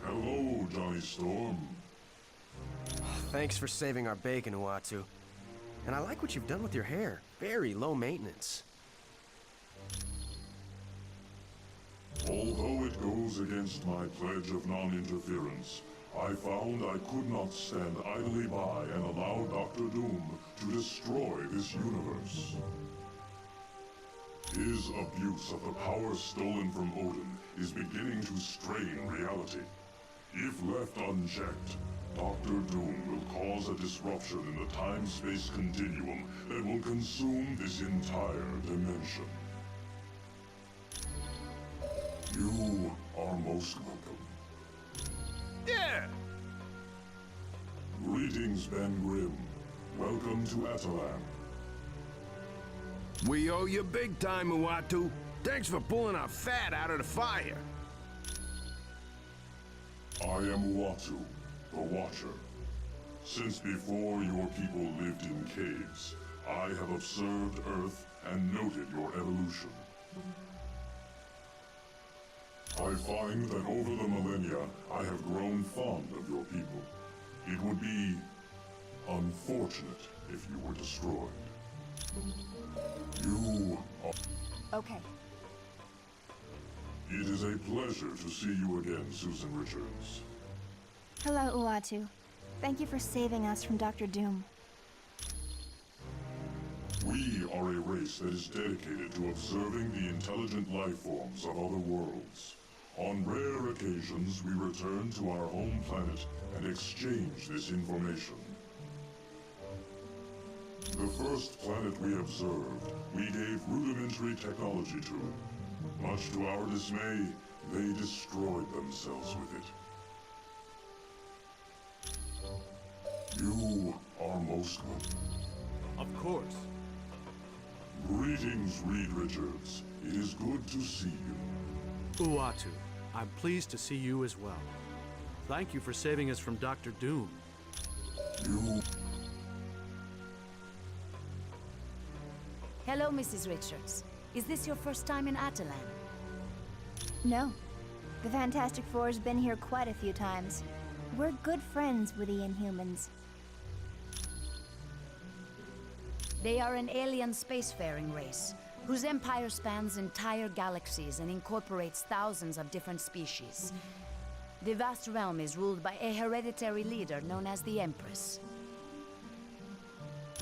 Hello, Johnny Storm. Thanks for saving our bacon, Uatu. And I like what you've done with your hair. Very low maintenance. Although it goes against my pledge of non-interference, I found I could not stand idly by and allow Dr. Doom to destroy this universe. His abuse of the power stolen from Odin is beginning to strain reality. If left unchecked, Dr. Doom will cause a disruption in the time-space continuum that will consume this entire dimension. You are most welcome. Yeah! Greetings, Ben Grimm. Welcome to Atalan. We owe you big time, Uatu. Thanks for pulling our fat out of the fire. I am Uatu, the Watcher. Since before your people lived in caves, I have observed Earth and noted your evolution. I find that over the millennia, I have grown fond of your people. It would be unfortunate if you were destroyed. You are... Okay. It is a pleasure to see you again, Susan Richards. Hello, Uatu. Thank you for saving us from Dr. Doom. We are a race that is dedicated to observing the intelligent life forms of other worlds. On rare occasions, we return to our home planet and exchange this information. The first planet we observed, we gave rudimentary technology to. Much to our dismay, they destroyed themselves with it. You are most welcome. Of course. Greetings, Reed Richards. It is good to see you. Uatu, I'm pleased to see you as well. Thank you for saving us from Dr. Doom. You... Hello, Mrs. Richards. Is this your first time in Atalan? No. The Fantastic Four's been here quite a few times. We're good friends with the Inhumans. They are an alien spacefaring race, whose empire spans entire galaxies and incorporates thousands of different species. The vast realm is ruled by a hereditary leader known as the Empress.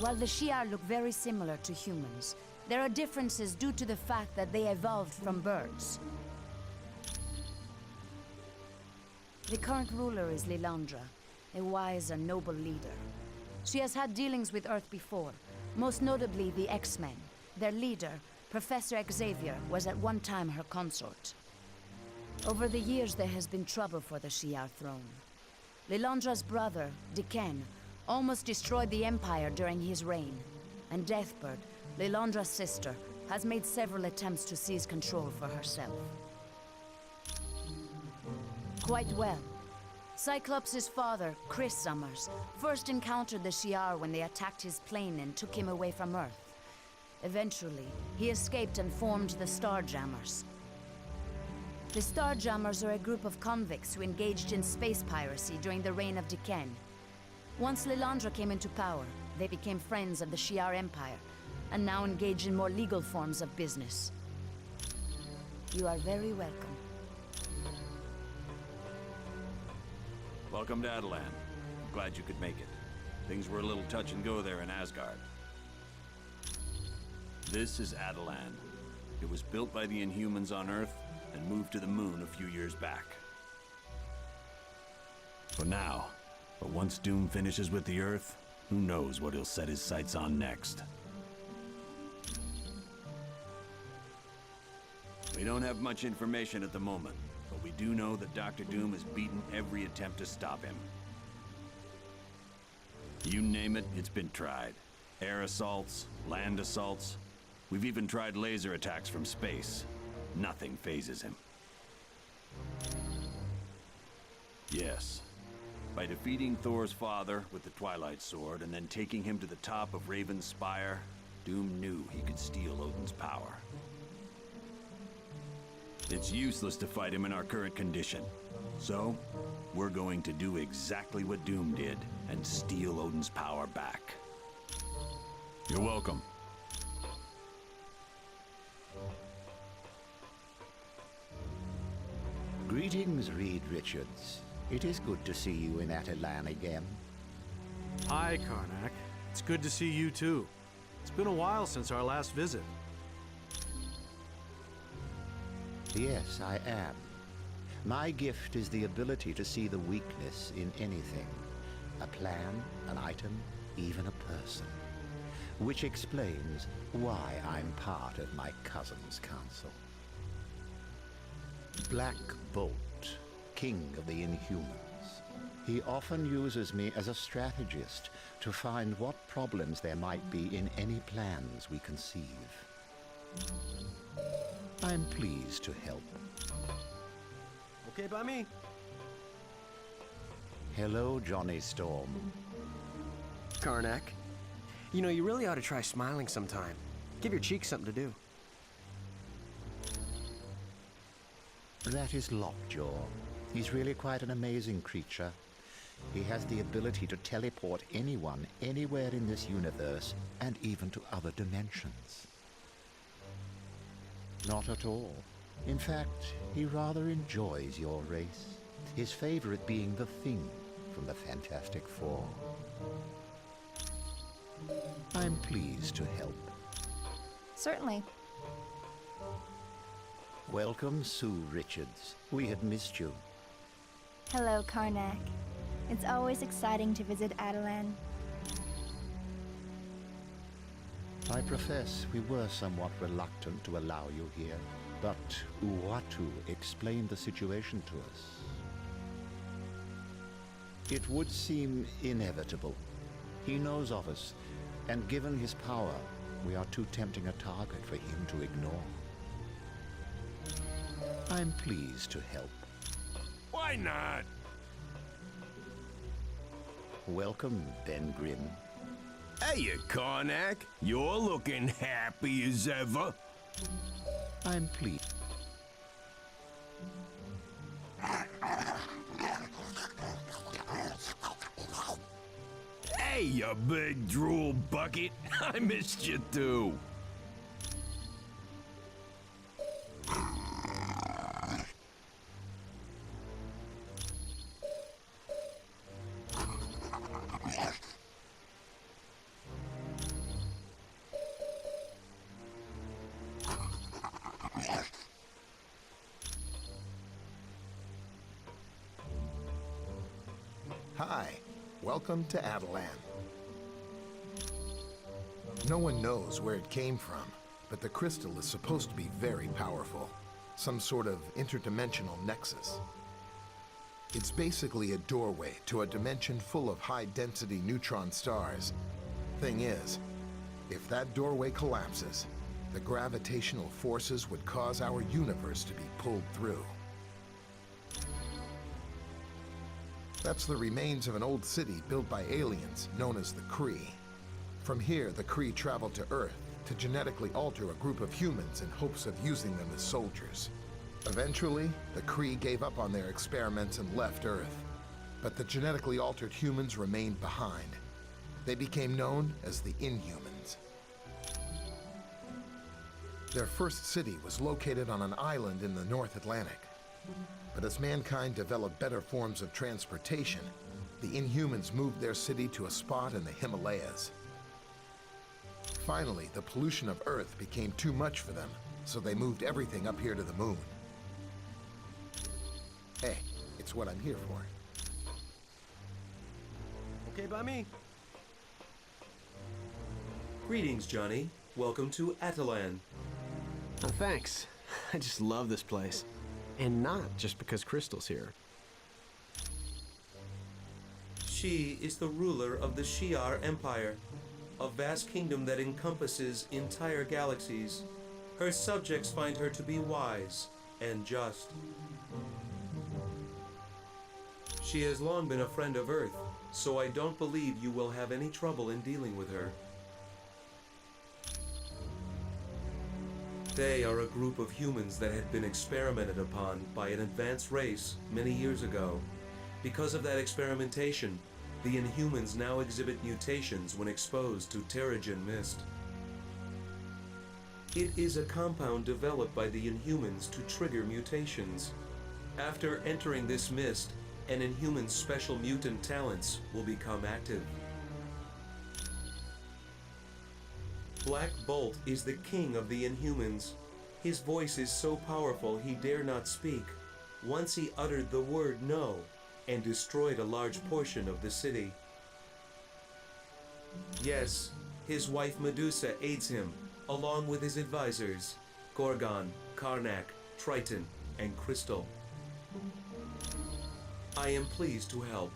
While the Shi'ar look very similar to humans, there are differences due to the fact that they evolved from birds. The current ruler is Lilandra, a wise and noble leader. She has had dealings with Earth before, most notably the X-Men. Their leader, Professor Xavier, was at one time her consort. Over the years, there has been trouble for the Shi'ar throne. Lilandra's brother, Diken, almost destroyed the Empire during his reign, and Deathbird, Lilandra's sister, has made several attempts to seize control for herself. Quite well. Cyclops' father, Chris Summers, first encountered the Shi'ar when they attacked his plane and took him away from Earth. Eventually, he escaped and formed the Starjammers. The Starjammers are a group of convicts who engaged in space piracy during the reign of Diken. Once Lilandra came into power, they became friends of the Shi'ar Empire, and now engage in more legal forms of business. You are very welcome. Welcome to Atalan. I'm glad you could make it. Things were a little touch and go there in Asgard. This is Atalan. It was built by the Inhumans on Earth and moved to the moon a few years back. For now, but once Doom finishes with the Earth, who knows what he'll set his sights on next. We don't have much information at the moment, but we do know that Dr. Doom has beaten every attempt to stop him. You name it, it's been tried. Air assaults, land assaults. We've even tried laser attacks from space. Nothing phases him. Yes. By defeating Thor's father with the Twilight Sword and then taking him to the top of Raven's Spire, Doom knew he could steal Odin's power. It's useless to fight him in our current condition. So, we're going to do exactly what Doom did and steal Odin's power back. You're welcome. Greetings, Reed Richards. It is good to see you in Attilan again. Hi, Karnak. It's good to see you too. It's been a while since our last visit. Yes, I am. My gift is the ability to see the weakness in anything. A plan, an item, even a person. Which explains why I'm part of my cousin's council. Black Bolt, king of the Inhumans. He often uses me as a strategist to find what problems there might be in any plans we conceive. I'm pleased to help. Okay by me. Hello, Johnny Storm. Karnak, you know, you really ought to try smiling sometime. Give your cheeks something to do. That is Lockjaw. He's really quite an amazing creature. He has the ability to teleport anyone, anywhere in this universe, and even to other dimensions. Not at all. In fact, he rather enjoys your race, his favorite being the Thing from the Fantastic Four. I'm pleased to help. Certainly. Welcome, Sue Richards. We had missed you. Hello, Karnak. It's always exciting to visit Attilan. I profess we were somewhat reluctant to allow you here, but Uatu explained the situation to us. It would seem inevitable. He knows of us, and given his power, we are too tempting a target for him to ignore. I'm pleased to help. Why not? Welcome, Ben Grimm. Hey, Karnak. You're looking happy as ever. I'm pleased. Hey, you big drool bucket. I missed you too. Hi, welcome to Attilan. No one knows where it came from, but the crystal is supposed to be very powerful. Some sort of interdimensional nexus. It's basically a doorway to a dimension full of high-density neutron stars. Thing is, if that doorway collapses, the gravitational forces would cause our universe to be pulled through. That's the remains of an old city built by aliens known as the Kree. From here, the Kree traveled to Earth to genetically alter a group of humans in hopes of using them as soldiers. Eventually, the Kree gave up on their experiments and left Earth. But the genetically altered humans remained behind. They became known as the Inhumans. Their first city was located on an island in the North Atlantic. But as mankind developed better forms of transportation, the Inhumans moved their city to a spot in the Himalayas. Finally, the pollution of Earth became too much for them, so they moved everything up here to the moon. Hey, it's what I'm here for. Okay by me. Greetings, Johnny. Welcome to Attilan. Oh, thanks. I just love this place. And not just because Crystal's here. She is the ruler of the Shi'ar Empire, a vast kingdom that encompasses entire galaxies. Her subjects find her to be wise and just. She has long been a friend of Earth, so I don't believe you will have any trouble in dealing with her. They are a group of humans that had been experimented upon by an advanced race many years ago. Because of that experimentation, the Inhumans now exhibit mutations when exposed to Terrigen Mist. It is a compound developed by the Inhumans to trigger mutations. After entering this mist, an Inhuman's special mutant talents will become active. Black Bolt is the king of the Inhumans. His voice is so powerful he dare not speak. Once he uttered the word no, and destroyed a large portion of the city. Yes, his wife Medusa aids him, along with his advisors, Gorgon, Karnak, Triton, and Crystal. I am pleased to help.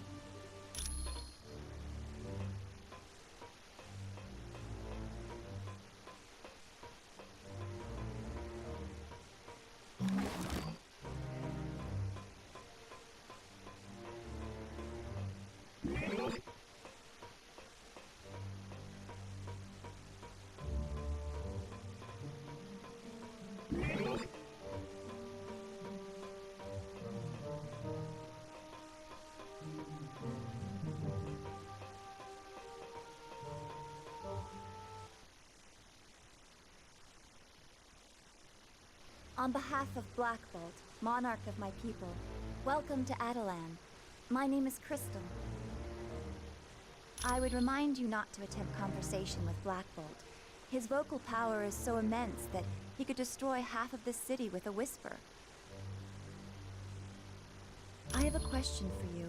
On behalf of Black Bolt, monarch of my people, welcome to Atalan. My name is Crystal. I would remind you not to attempt conversation with Black Bolt. His vocal power is so immense that he could destroy half of this city with a whisper. I have a question for you.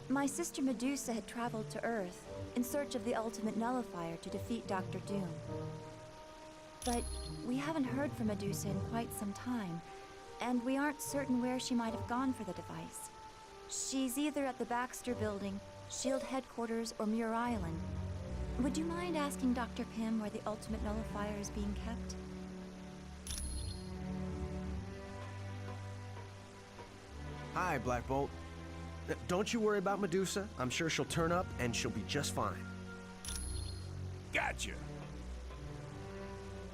My sister Medusa had traveled to Earth in search of the ultimate nullifier to defeat Dr. Doom. But we haven't heard from Medusa in quite some time, and we aren't certain where she might have gone for the device. She's either at the Baxter Building, SHIELD headquarters, or Muir Island. Would you mind asking Dr. Pym where the ultimate nullifier is being kept? Hi, Black Bolt. Don't you worry about Medusa. I'm sure she'll turn up and she'll be just fine. Gotcha.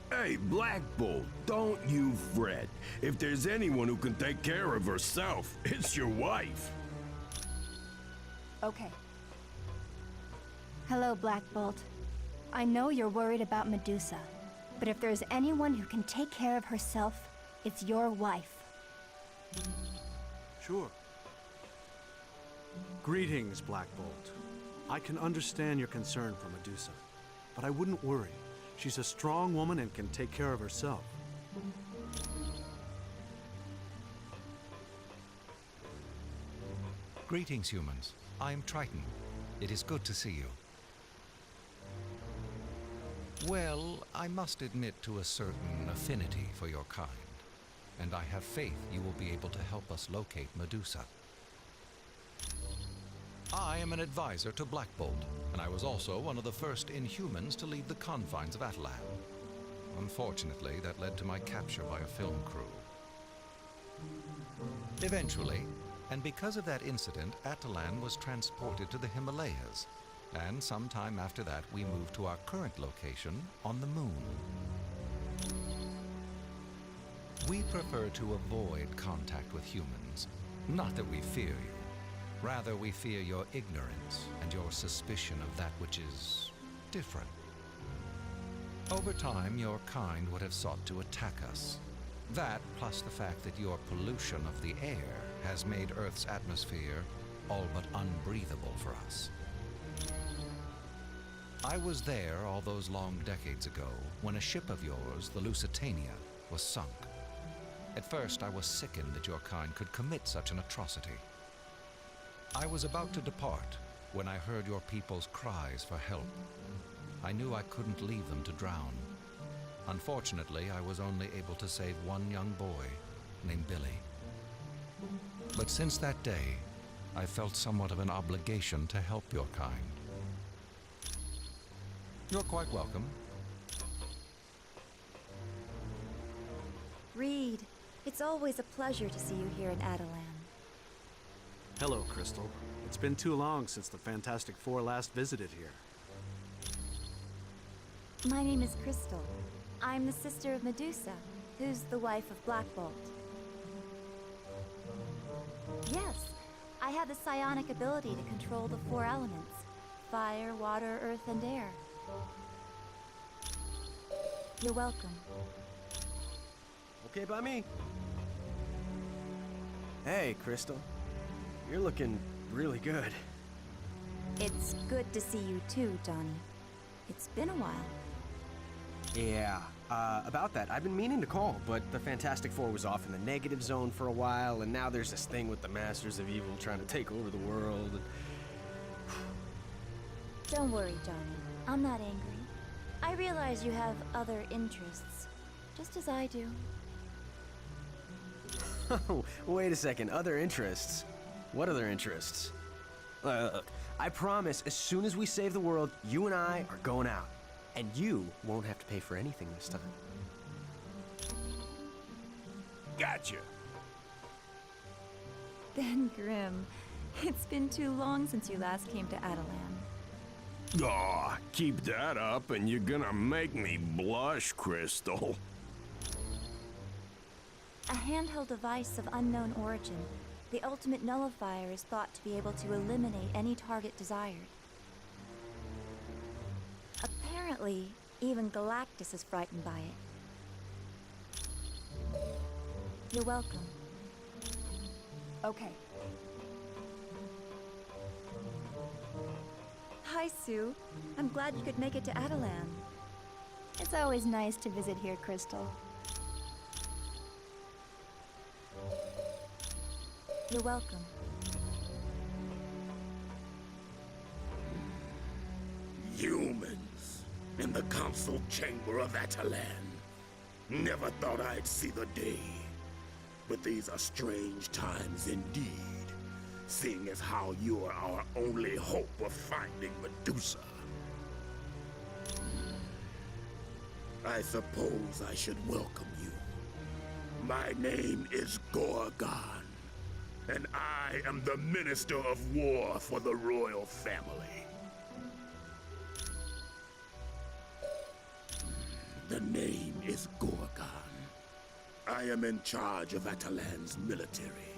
Hey, Black Bolt, don't you fret. If there's anyone who can take care of herself, it's your wife. Okay. Hello, Black Bolt. I know you're worried about Medusa, but if there's anyone who can take care of herself, it's your wife. Sure. Greetings, Black Bolt. I can understand your concern for Medusa, but I wouldn't worry. She's a strong woman and can take care of herself. Greetings, humans. I'm Triton. It is good to see you. Well, I must admit to a certain affinity for your kind, and I have faith you will be able to help us locate Medusa. I am an advisor to Black Bolt, and I was also one of the first Inhumans to leave the confines of Atalan. Unfortunately, that led to my capture by a film crew. Eventually, and because of that incident, Atalan was transported to the Himalayas, and sometime after that we moved to our current location on the Moon. We prefer to avoid contact with humans. Not that we fear you. Rather, we fear your ignorance and your suspicion of that which is different. Over time, your kind would have sought to attack us. That, plus the fact that your pollution of the air has made Earth's atmosphere all but unbreathable for us. I was there all those long decades ago when a ship of yours, the Lusitania, was sunk. At first, I was sickened that your kind could commit such an atrocity. I was about to depart when I heard your people's cries for help. I knew I couldn't leave them to drown. Unfortunately, I was only able to save one young boy named Billy. But since that day, I felt somewhat of an obligation to help your kind. You're quite welcome. Reed, it's always a pleasure to see you here in Atalan. Hello, Crystal. It's been too long since the Fantastic Four last visited here. My name is Crystal. I'm the sister of Medusa, who's the wife of Black Bolt. Yes, I have the psionic ability to control the 4 elements: fire, water, earth, and air. You're welcome. Okay by me. Hey, Crystal. You're looking really good. It's good to see you too, Donnie. It's been a while. Yeah, about that, I've been meaning to call, but the Fantastic Four was off in the negative zone for a while, and now there's this thing with the Masters of Evil trying to take over the world. Don't worry, Johnny. I'm not angry. I realize you have other interests, just as I do. Oh, wait a second, other interests? What other interests? Look, I promise, as soon as we save the world, you and I are going out. And you won't have to pay for anything this time. Gotcha. Ben Grimm, it's been too long since you last came to Adelan. Aw, keep that up and you're gonna make me blush, Crystal. A handheld device of unknown origin, the Ultimate Nullifier is thought to be able to eliminate any target desired. Apparently, even Galactus is frightened by it. You're welcome. Okay. Hi, Sue. I'm glad you could make it to Adelan. It's always nice to visit here, Crystal. You're welcome. Humans in the council chamber of Atalan. Never thought I'd see the day. But these are strange times indeed, seeing as how you are our only hope of finding Medusa. I suppose I should welcome you. My name is Gorgon, and I am the Minister of War for the royal family. The name is Gorgon. I am in charge of Atalan's military.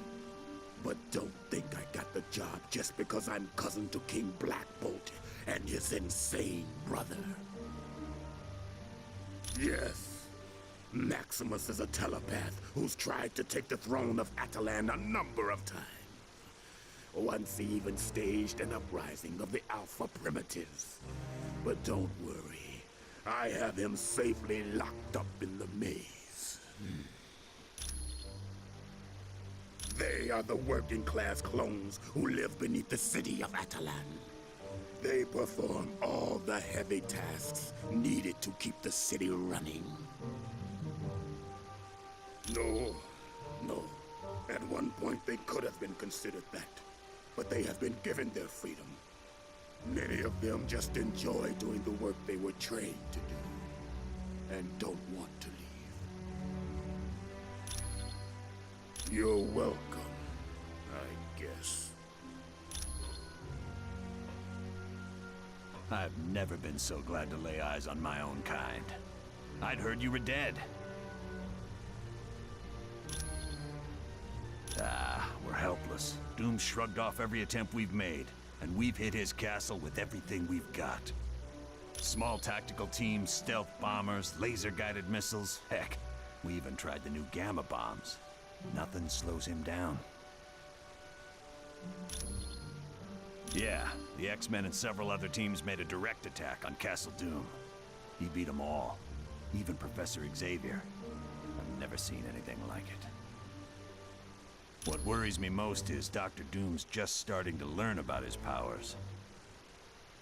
But don't think I got the job just because I'm cousin to King Black Bolt and his insane brother. Yes, Maximus is a telepath who's tried to take the throne of Atalan a number of times. Once he even staged an uprising of the Alpha Primitives. But don't worry, I have him safely locked up in the maze. They are the working-class clones who live beneath the city of Atalan. They perform all the heavy tasks needed to keep the city running. No. At one point they could have been considered that, but they have been given their freedom. Many of them just enjoy doing the work they were trained to do, and don't want to leave. You're welcome, I guess. I've never been so glad to lay eyes on my own kind. I'd heard you were dead. We're helpless. Doom shrugged off every attempt we've made, and we've hit his castle with everything we've got. Small tactical teams, stealth bombers, laser-guided missiles. Heck, we even tried the new gamma bombs. Nothing slows him down. Yeah, the X-Men and several other teams made a direct attack on Castle Doom. He beat them all, even Professor Xavier. I've never seen anything like it. What worries me most is Dr. Doom's just starting to learn about his powers.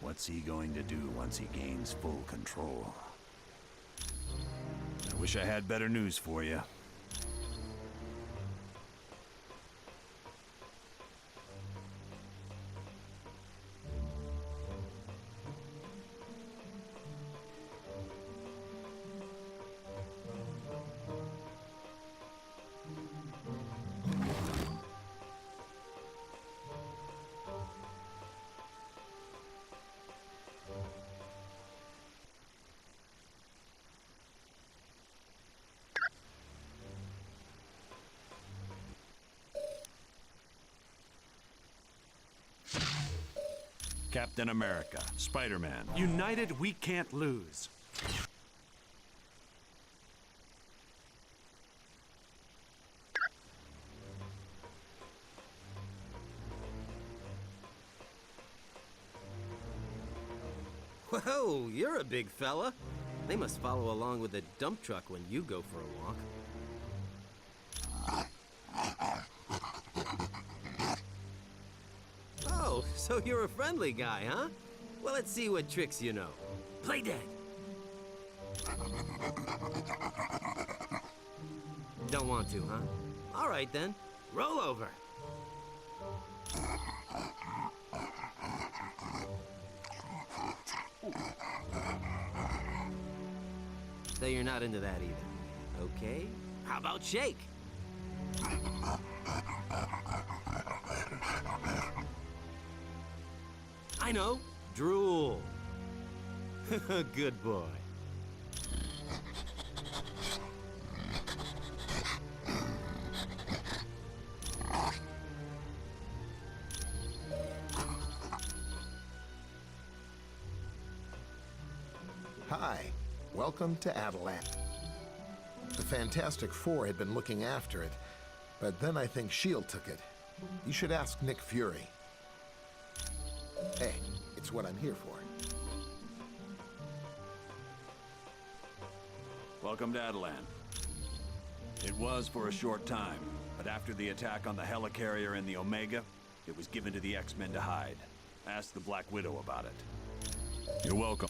What's he going to do once he gains full control? I wish I had better news for you. Captain America, Spider-Man. United, we can't lose. Whoa, you're a big fella. They must follow along with the dump truck when you go for a walk. Oh, so you're a friendly guy, huh? Well, let's see what tricks you know. Play dead. Don't want to, huh? All right, then. Roll over. So you're not into that either. Okay. How about shake? I know. Drool. Good boy. Hi. Welcome to Adelan. The Fantastic Four had been looking after it, but then I think S.H.I.E.L.D. took it. You should ask Nick Fury. Hey, it's what I'm here for. Welcome to Adelan. It was for a short time, but after the attack on the helicarrier in the Omega, it was given to the X-Men to hide. Ask the Black Widow about it. You're welcome.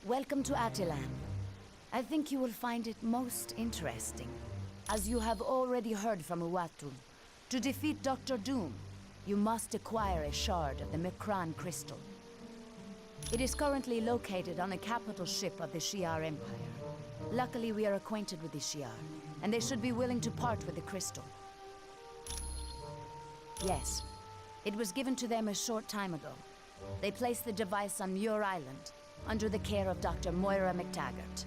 Welcome to Attilan. I think you will find it most interesting. As you have already heard from Uatu, to defeat Dr. Doom, you must acquire a shard of the Mekran crystal. It is currently located on a capital ship of the Shi'ar Empire. Luckily, we are acquainted with the Shi'ar, and they should be willing to part with the crystal. Yes, it was given to them a short time ago. They placed the device on Muir Island, under the care of Dr. Moira McTaggart.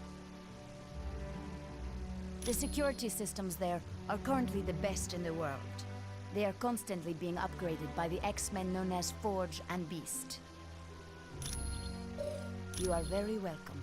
The security systems there are currently the best in the world. They are constantly being upgraded by the X-Men known as Forge and Beast. You are very welcome.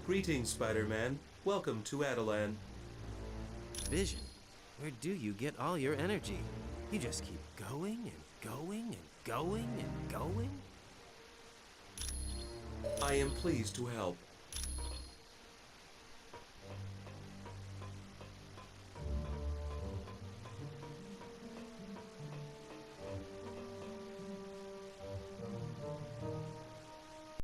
Greetings, Spider-Man. Welcome to Adelan. Vision, where do you get all your energy? You just keep going and going and going and going? I am pleased to help.